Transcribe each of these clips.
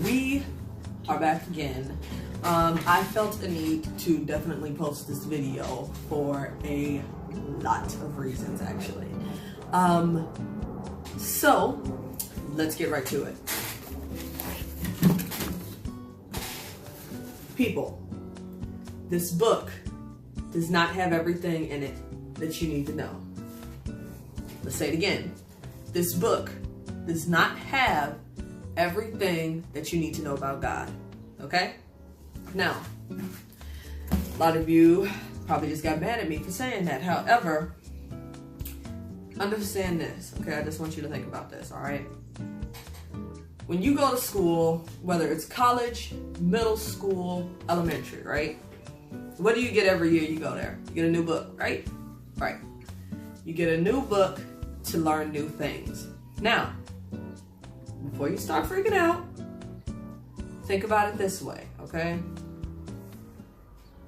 We are back again. I felt a need to definitely post this video for a lot of reasons, actually. So let's get right to it. People, this book does not have everything in it that you need to know. Let's say it again. This book does not have everything that you need to know about God. Okay? Now, a lot of you probably just got mad at me for saying that. However, understand this, okay? I just want you to think about this, all right? When you go to school, whether it's college, middle school, elementary, right? What do you get every year you go there? You get a new book, right? Right. You get a new book to learn new things. Now, before you start freaking out, think about it this way, okay?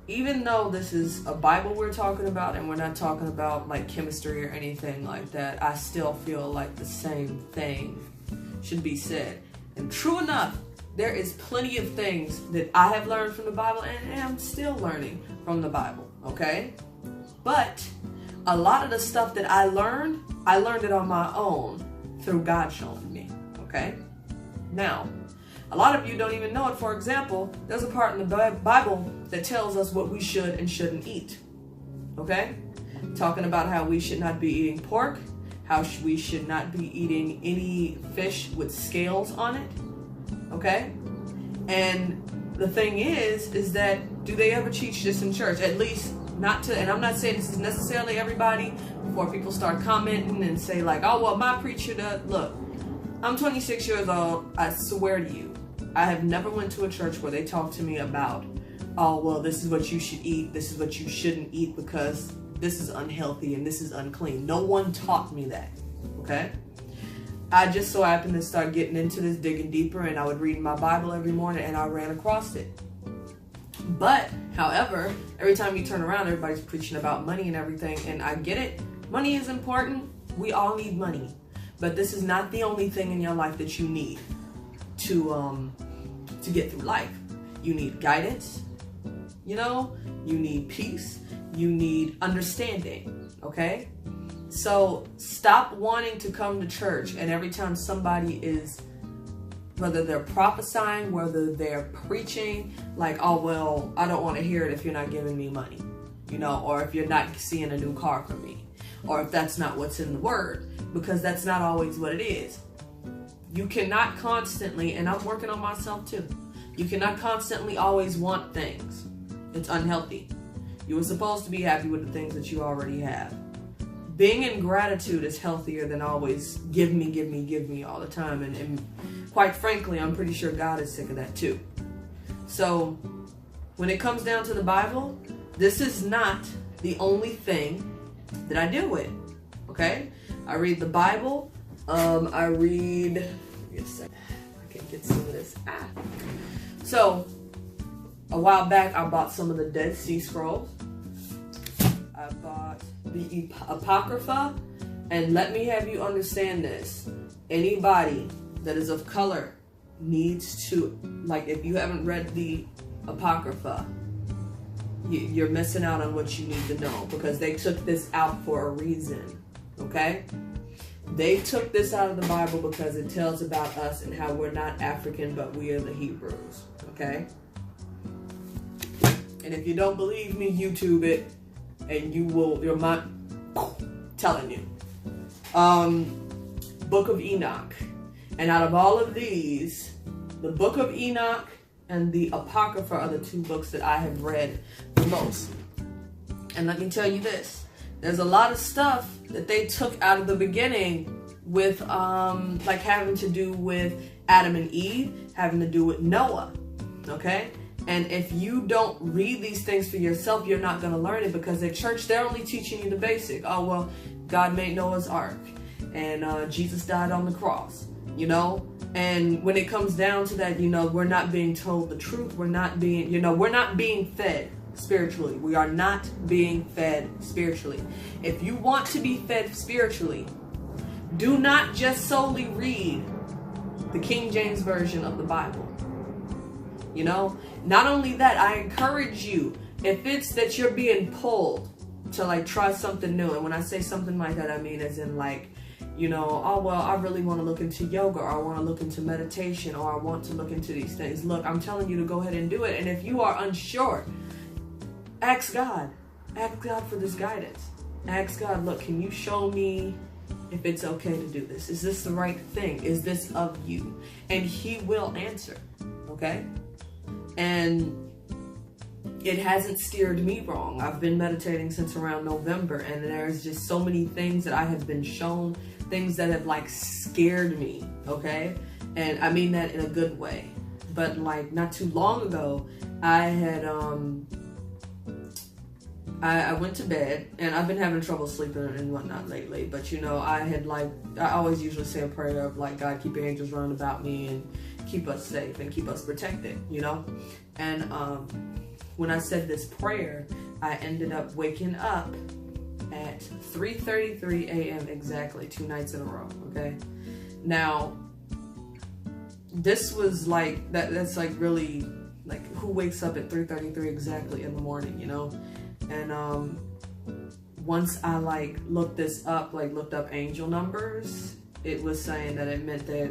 Even though this is a Bible we're talking about and we're not talking about like chemistry or anything like that, I still feel like the same thing should be said. And true enough, there is plenty of things that I have learned from the Bible and I'm still learning from the Bible, okay? But a lot of the stuff that I learned it on my own through God showing me, okay? Now, a lot of you don't even know it. For example, there's a part in the Bible that tells us what we should and shouldn't eat, okay? Talking about how we should not be eating pork, how we should not be eating any fish with scales on it, okay? And the thing is that do they ever teach this in church? At least not to, and I'm not saying this is necessarily everybody, before people start commenting and say like, oh, well, my preacher does. Look, I'm 26 years old. I swear to you, I have never went to a church where they talk to me about, oh, well, this is what you should eat. This is what you shouldn't eat because this is unhealthy and this is unclean. No one taught me that, okay? I just so happened to start getting into this, digging deeper, and I would read my Bible every morning and I ran across it. But, however, every time you turn around, everybody's preaching about money and everything, and I get it. Money is important. We all need money. But this is not the only thing in your life that you need to get through life. You need guidance, you know? You need peace. You need understanding, okay? So stop wanting to come to church and every time somebody is, whether they're prophesying, whether they're preaching, like, oh, well, I don't want to hear it if you're not giving me money, you know, or if you're not seeing a new car from me, or if that's not what's in the word, because that's not always what it is. You cannot constantly, and I'm working on myself too, you cannot constantly always want things. It's unhealthy. You were supposed to be happy with the things that you already have. Being in gratitude is healthier than always give me all the time. And quite frankly, I'm pretty sure God is sick of that too. So when it comes down to the Bible, this is not the only thing that I deal with, okay? I read the Bible. I read, I can get some of this. So a while back, I bought some of the Dead Sea Scrolls. I bought the Apocrypha, and let me have you understand this. Anybody that is of color needs to, like, if you haven't read the Apocrypha, you're missing out on what you need to know, because they took this out for a reason, okay? They took this out of the Bible because it tells about us and how we're not African, but we are the Hebrews, okay? And if you don't believe me, YouTube it, and you're not telling you. Book of Enoch. And out of all of these, the Book of Enoch and the Apocrypha are the two books that I have read the most. And let me tell you this. There's a lot of stuff that they took out of the beginning with, like having to do with Adam and Eve, having to do with Noah, okay? And if you don't read these things for yourself, you're not going to learn it, because at church, they're only teaching you the basic. Oh, well, God made Noah's Ark and Jesus died on the cross, you know? And when it comes down to that, you know, we're not being told the truth. We're not being, you know, we're not being fed spiritually. We are not being fed spiritually. If you want to be fed spiritually, do not just solely read the King James Version of the Bible. You know, not only that, I encourage you, if it's that you're being pulled to like try something new, and when I say something like that, I mean as in like, you know, oh, well, I really want to look into yoga, or I want to look into meditation, or I want to look into these things. Look, I'm telling you to go ahead and do it. And if you are unsure, ask God. Ask God for this guidance. Ask God, look, can you show me if it's okay to do this? Is this the right thing? Is this of you? And he will answer, okay? And it hasn't steered me wrong. I've been meditating since around November, and there's just so many things that I have been shown, things that have like scared me, okay? And I mean that in a good way. But like not too long ago, I had I went to bed, and I've been having trouble sleeping and whatnot lately, but you know, I always usually say a prayer of like, God, keep your angels running about me and keep us safe and keep us protected, you know? And when I said this prayer, I ended up waking up at 3:33 a.m. exactly, 2 nights in a row, okay? Now, this was like, that's like really, like, who wakes up at 3:33 exactly in the morning, you know? And once I like looked up angel numbers, it was saying that it meant that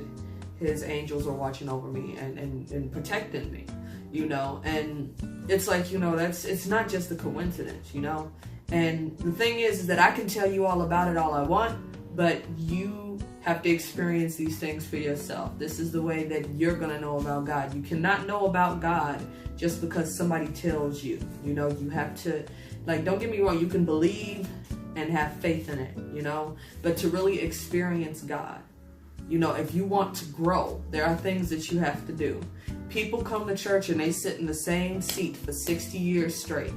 his angels were watching over me and protecting me, you know? And it's like, you know, it's not just a coincidence, you know? And the thing is that I can tell you all about it all I want, but you have to experience these things for yourself. This is the way that you're gonna know about God. You cannot know about God just because somebody tells you, you know? You have to, like, don't get me wrong, you can believe and have faith in it, you know? But to really experience God, you know, if you want to grow, there are things that you have to do. People come to church and they sit in the same seat for 60 years straight,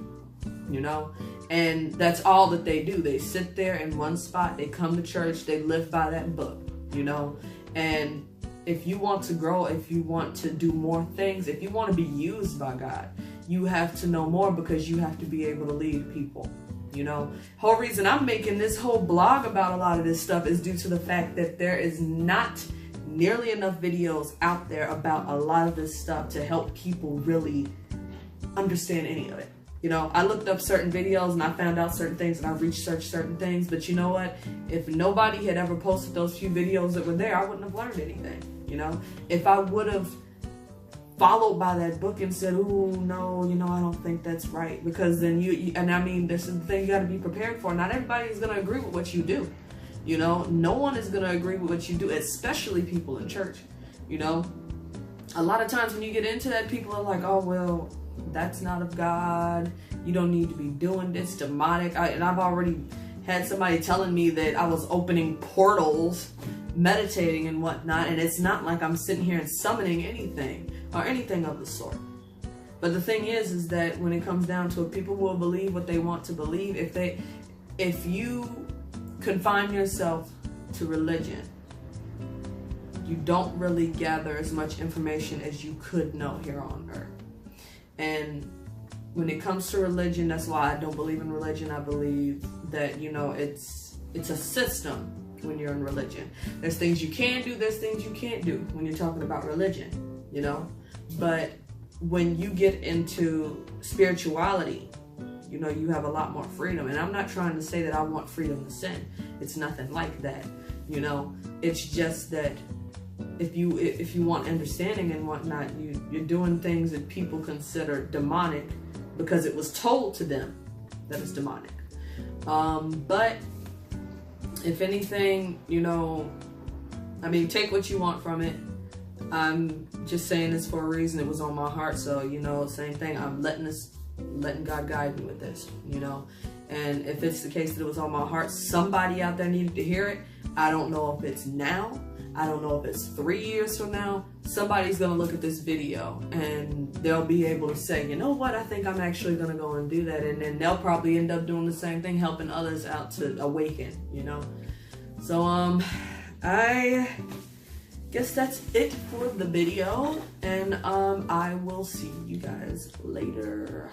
you know? And that's all that they do. They sit there in one spot, they come to church, they live by that book, you know? And if you want to grow, if you want to do more things, if you want to be used by God, you have to know more, because you have to be able to lead people, you know? Whole reason I'm making this whole blog about a lot of this stuff is due to the fact that there is not nearly enough videos out there about a lot of this stuff to help people really understand any of it. You know, I looked up certain videos and I found out certain things, and I researched certain things, but you know what? If nobody had ever posted those few videos that were there, I wouldn't have learned anything, you know? If I would have followed by that book and said, "Ooh, no, you know, I don't think that's right," because then you and I mean, this is the thing you got to be prepared for. Not everybody is going to agree with what you do, you know? No one is going to agree with what you do, especially people in church, you know? A lot of times when you get into that, people are like, "Oh, well, that's not of God. You don't need to be doing this, demonic." And I've already had somebody telling me that I was opening portals, meditating and whatnot, and it's not like I'm sitting here and summoning anything or anything of the sort. But the thing is that when it comes down to it, people will believe what they want to believe. If you confine yourself to religion, you don't really gather as much information as you could know here on earth. And when it comes to religion, that's why I don't believe in religion. I believe that, you know, it's a system when you're in religion. There's things you can do, there's things you can't do when you're talking about religion, you know? But when you get into spirituality, you know, you have a lot more freedom. And I'm not trying to say that I want freedom to sin. It's nothing like that, you know? It's just that if you want understanding and whatnot, you're doing things that people consider demonic because it was told to them that it's demonic. But if anything, you know, I mean, take what you want from it. I'm just saying this for a reason. It was on my heart, so, you know, same thing. I'm letting God guide me with this, you know. And if it's the case that it was on my heart, somebody out there needed to hear it. I don't know if it's now. I don't know if it's 3 years from now. Somebody's going to look at this video and they'll be able to say, you know what, I think I'm actually going to go and do that. And then they'll probably end up doing the same thing, helping others out to awaken, you know. So, I guess that's it for the video. And I will see you guys later.